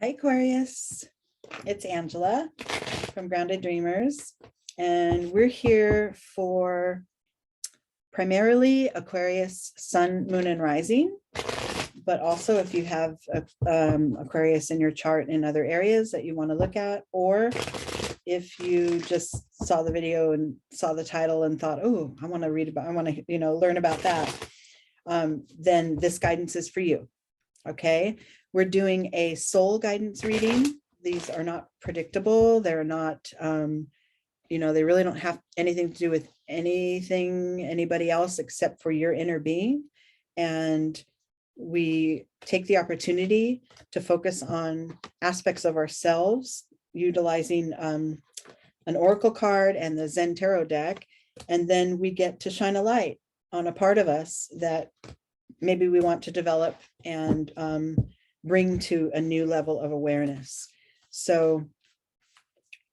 Hi, Aquarius. It's Angela from Grounded Dreamers, and we're here for primarily Aquarius Sun, Moon, and Rising, but also if you have Aquarius in your chart in other areas that you want to look at, or if you just saw the video and saw the title and thought, oh, I want to read about, I want to, learn about that, then this guidance is for you. Okay, we're doing a soul guidance reading. These are not predictable. They're not, they really don't have anything to do with anybody else except for your inner being. And we take the opportunity to focus on aspects of ourselves, utilizing an oracle card and the Zen Tarot deck. And then we get to shine a light on a part of us that maybe we want to develop and bring to a new level of awareness. So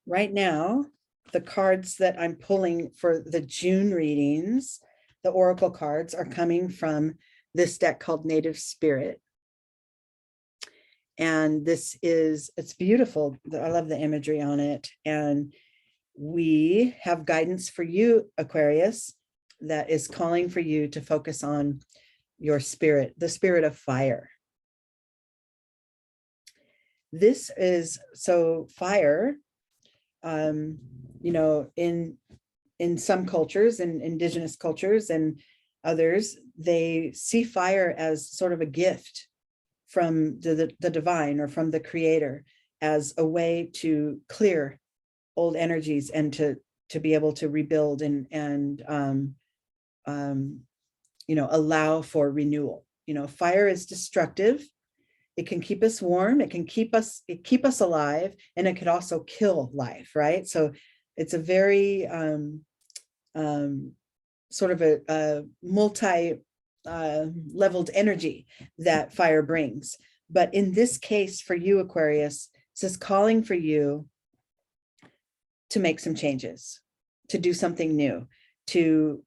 right now, the cards that I'm pulling for the June readings, the oracle cards, are coming from this deck called Native Spirit. And it's beautiful. I love the imagery on it. And we have guidance for you, Aquarius, that is calling for you to focus on your spirit, the spirit of fire. This is so fire, in some cultures, in indigenous cultures and others, they see fire as sort of a gift from the divine or from the creator, as a way to clear old energies and to be able to rebuild and allow for renewal. Fire is destructive. It can keep us warm. It can keep us alive, and it could also kill life, right? So it's a very sort of a multi-leveled energy that fire brings. But in this case, for you, Aquarius, this is calling for you to make some changes, to do something new, to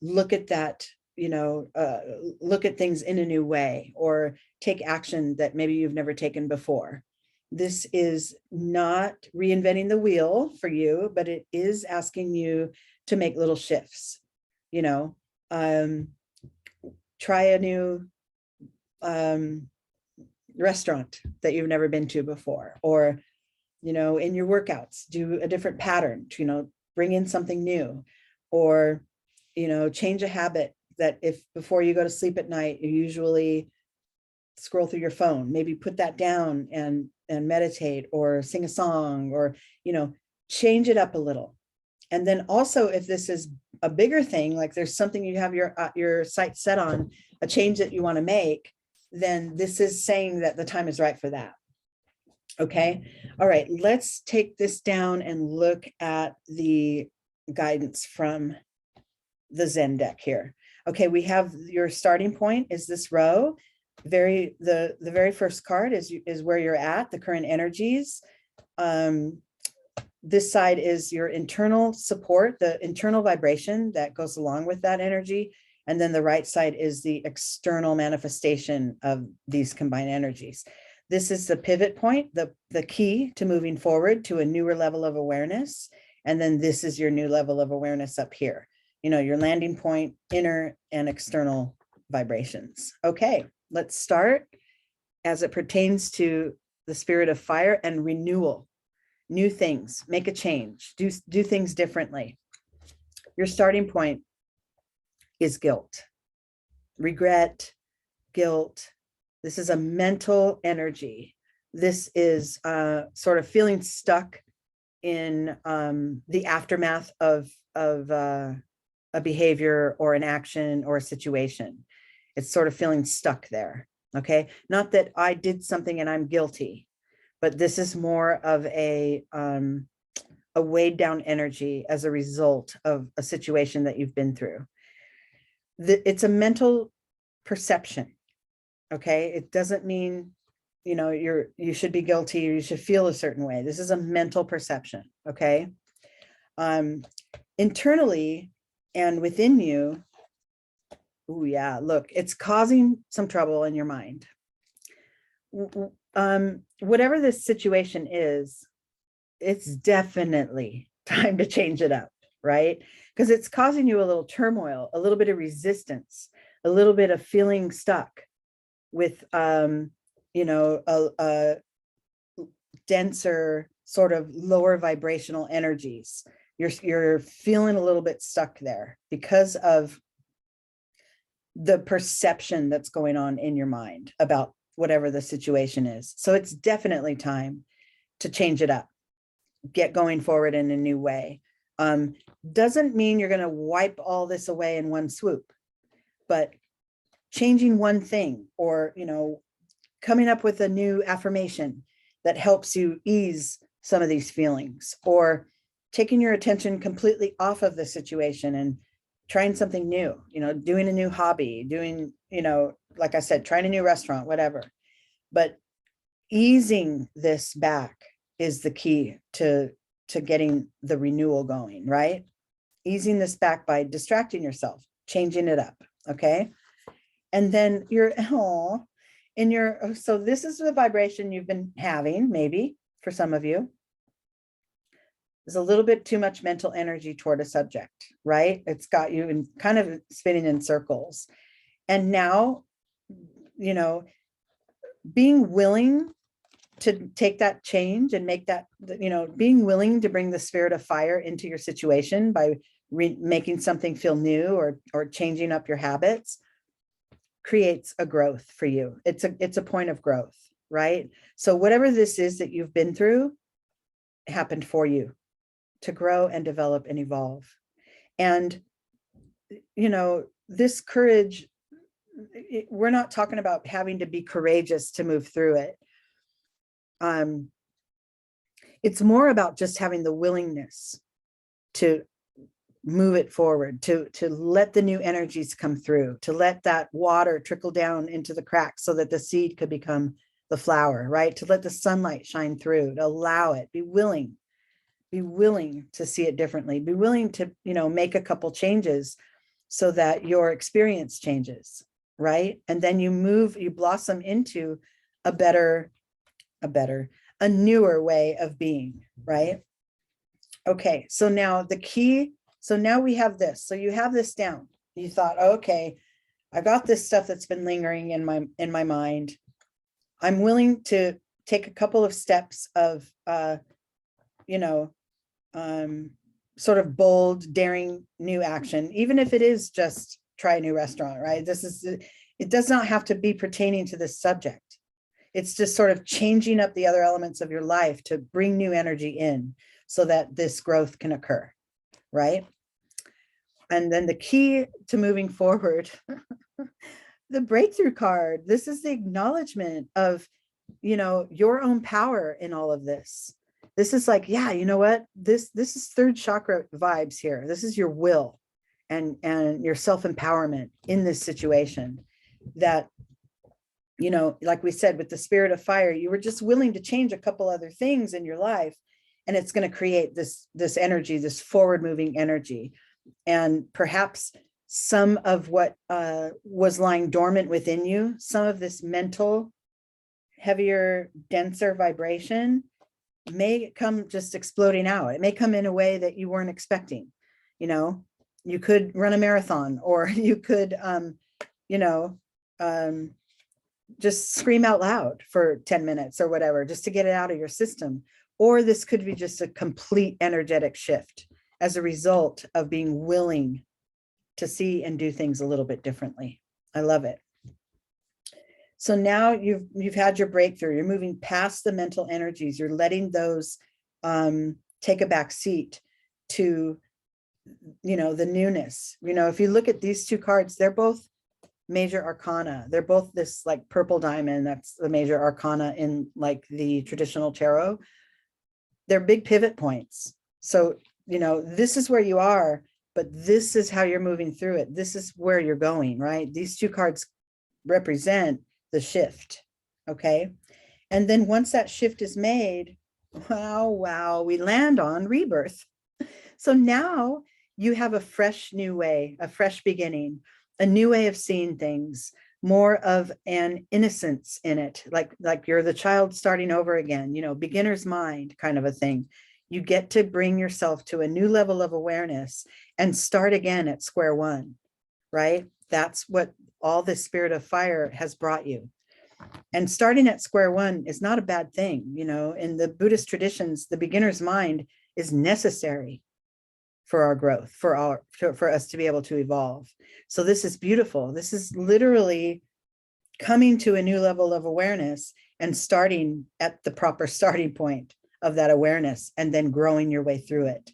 look at that, look at things in a new way, or take action that maybe you've never taken before. This is not reinventing the wheel for you, but it is asking you to make little shifts. Try a new restaurant that you've never been to before, or, in your workouts, do a different pattern, bring in something new, or, change a habit that if before you go to sleep at night, you usually scroll through your phone, maybe put that down and meditate or sing a song, or, change it up a little. And then also, if this is a bigger thing, like there's something you have your sights set on, a change that you want to make, then this is saying that the time is right for that. Okay. All right. Let's take this down and look at the guidance from the Zen deck here. Okay. We have your starting point is this row. The very first card is where you're at, the current energies. This side is your internal support, the internal vibration that goes along with that energy. And then the right side is the external manifestation of these combined energies. This is the pivot point, the key to moving forward to a newer level of awareness. And then this is your new level of awareness up here. Your landing point, inner and external vibrations. Okay, let's start as it pertains to the spirit of fire and renewal. New things, make a change, do things differently. Your starting point is guilt, regret, guilt. This is a mental energy. This is sort of feeling stuck in the aftermath of a behavior or an action or a situation. It's sort of feeling stuck there. Okay, not that I did something and I'm guilty, but this is more of a weighed down energy as a result of a situation that you've been through. It's a mental perception. Okay, it doesn't mean you should be guilty or you should feel a certain way. This is a mental perception. Okay, internally and within you. Oh yeah, look, it's causing some trouble in your mind. whatever this situation is, it's definitely time to change it up, right? Because it's causing you a little turmoil, a little bit of resistance, a little bit of feeling stuck with, a denser, sort of lower vibrational energies. You're feeling a little bit stuck there because of the perception that's going on in your mind about whatever the situation is. So it's definitely time to change it up, get going forward in a new way. Doesn't mean you're going to wipe all this away in one swoop, but changing one thing, or, coming up with a new affirmation that helps you ease some of these feelings, or taking your attention completely off of the situation and trying something new, doing a new hobby, doing, like I said, trying a new restaurant, whatever. But easing this back is the key to getting the renewal going, right? Easing this back by distracting yourself, changing it up. Okay. And then so this is the vibration you've been having, maybe for some of you. There's a little bit too much mental energy toward a subject, right? It's got you in kind of spinning in circles. And now, being willing to take that change and make that, being willing to bring the spirit of fire into your situation by making something feel new, or changing up your habits, creates a growth for you. It's a point of growth, right? So whatever this is that you've been through happened for you to grow and develop and evolve. And, this courage, we're not talking about having to be courageous to move through it. It's more about just having the willingness to move it forward, to let the new energies come through, to let that water trickle down into the cracks so that the seed could become the flower, right? To let the sunlight shine through, to allow it, be willing to see it differently, be willing to, make a couple changes so that your experience changes, right? And then you blossom into a newer way of being, right? Okay, so now now we have this. So you have this down. You thought, okay, I got this stuff that's been lingering in my mind. I'm willing to take a couple of steps of, sort of bold, daring new action, even if it is just try a new restaurant, right? It does not have to be pertaining to this subject. It's just sort of changing up the other elements of your life to bring new energy in so that this growth can occur, right? And then the key to moving forward, the breakthrough card. This is the acknowledgement of, your own power in all of this. This is like, yeah, you know what? This is third chakra vibes here. This is your will and your self-empowerment in this situation that, like we said, with the spirit of fire, you were just willing to change a couple other things in your life, and it's going to create this energy, this forward moving energy. And perhaps some of what was lying dormant within you, some of this mental, heavier, denser vibration may come just exploding out. It may come in a way that you weren't expecting. You could run a marathon, or you could, just scream out loud for 10 minutes or whatever, just to get it out of your system. Or this could be just a complete energetic shift as a result of being willing to see and do things a little bit differently. I love it. So now you've had your breakthrough. You're moving past the mental energies. You're letting those take a back seat to, the newness. If you look at these two cards, they're both major arcana. They're both this like purple diamond. That's the major arcana in like the traditional tarot. They're big pivot points. So, this is where you are, but this is how you're moving through it. This is where you're going, right? These two cards represent the shift. Okay. And then once that shift is made, wow, we land on rebirth. So now you have a fresh new way, a fresh beginning, a new way of seeing things, more of an innocence in it, like you're the child starting over again, beginner's mind kind of a thing. You get to bring yourself to a new level of awareness and start again at square one, right? That's what all the spirit of fire has brought you. And starting at square one is not a bad thing. In the Buddhist traditions, the beginner's mind is necessary for our growth, for us to be able to evolve. So this is beautiful. This is literally coming to a new level of awareness and starting at the proper starting point of that awareness and then growing your way through it.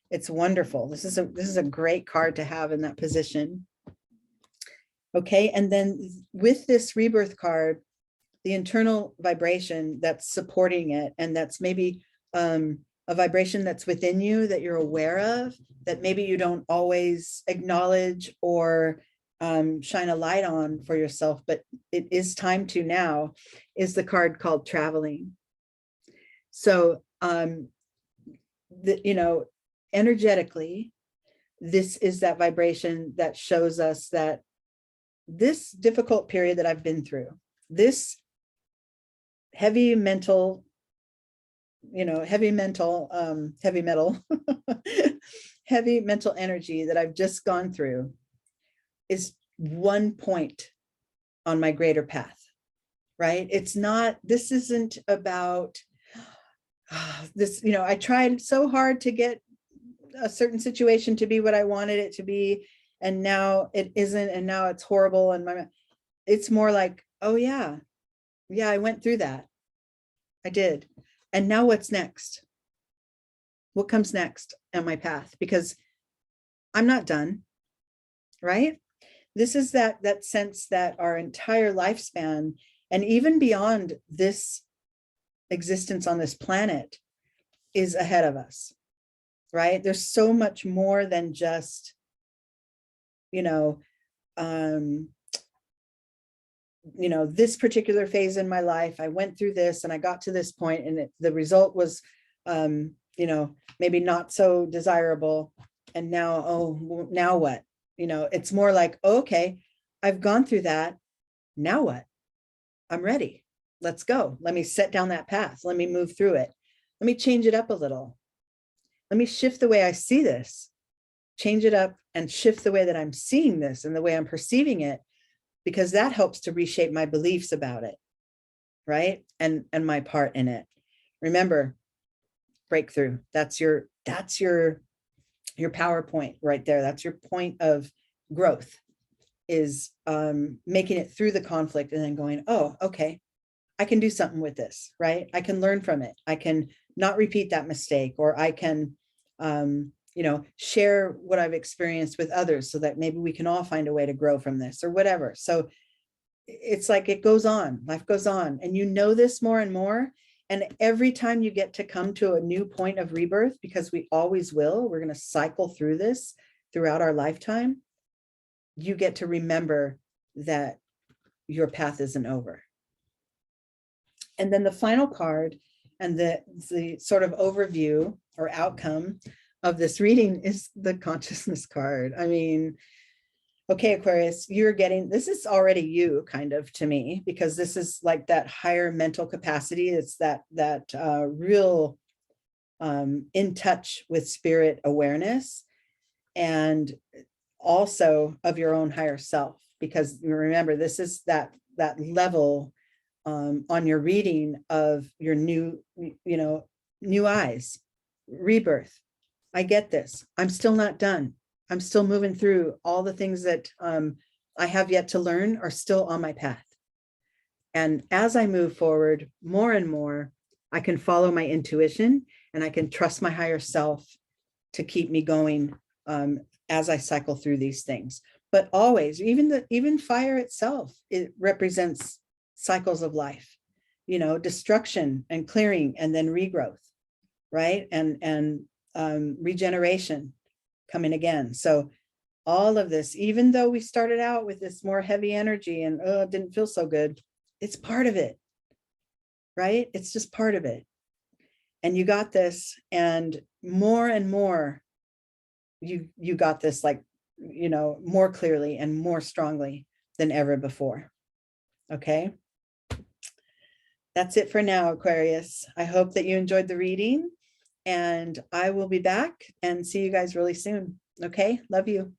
It's wonderful. This is a great card to have in that position. Okay, and then with this rebirth card, the internal vibration that's supporting it, and that's maybe a vibration that's within you that you're aware of, that maybe you don't always acknowledge or shine a light on for yourself, but it is time to now, is the card called traveling. So, energetically, this is that vibration that shows us that this difficult period that I've been through, this heavy mental, heavy metal energy that I've just gone through is one point on my greater path, right? This isn't about this, I tried so hard to get a certain situation to be what I wanted it to be, and now it isn't, and now it's horrible. And it's more like, oh yeah, I went through that. I did. And now what's next? What comes next on my path? Because I'm not done, right? This is that sense that our entire lifespan, and even beyond this existence on this planet, is ahead of us, right? There's so much more than just, this particular phase in my life. I went through this and I got to this point, and the result was, maybe not so desirable. And now, now what? It's more like, okay, I've gone through that. Now what? I'm ready. Let's go. Let me set down that path. Let me move through it. Let me change it up a little. Let me shift the way I see this, change it up and shift the way that I'm seeing this and the way I'm perceiving it, because that helps to reshape my beliefs about it, right? And my part in it. Remember, breakthrough. That's your PowerPoint right there. That's your point of growth, is making it through the conflict and then going, oh, okay, I can do something with this, right? I can learn from it. I can not repeat that mistake, or I can, share what I've experienced with others so that maybe we can all find a way to grow from this or whatever. So it's like it goes on, life goes on, and this more and more. And every time you get to come to a new point of rebirth, because we always will, we're going to cycle through this throughout our lifetime, you get to remember that your path isn't over. And then the final card and the sort of overview or outcome of this reading is the consciousness card. I mean, okay, Aquarius, this is already you kind of to me, because this is like that higher mental capacity. It's that real in touch with spirit awareness, and also of your own higher self, because remember, this is that level on your reading of your new eyes, rebirth. I get this. I'm still not done. I'm still moving through all the things that I have yet to learn are still on my path. And as I move forward more and more, I can follow my intuition, and I can trust my higher self to keep me going as I cycle through these things. But always, even fire itself, it represents cycles of life, destruction and clearing, and then regrowth, right? And regeneration coming again. So all of this, even though we started out with this more heavy energy and it didn't feel so good, it's part of it, right? It's just part of it. And you got this, and more you got this, like, more clearly and more strongly than ever before. Okay. That's it for now, Aquarius. I hope that you enjoyed the reading, and I will be back and see you guys really soon. Okay. Love you.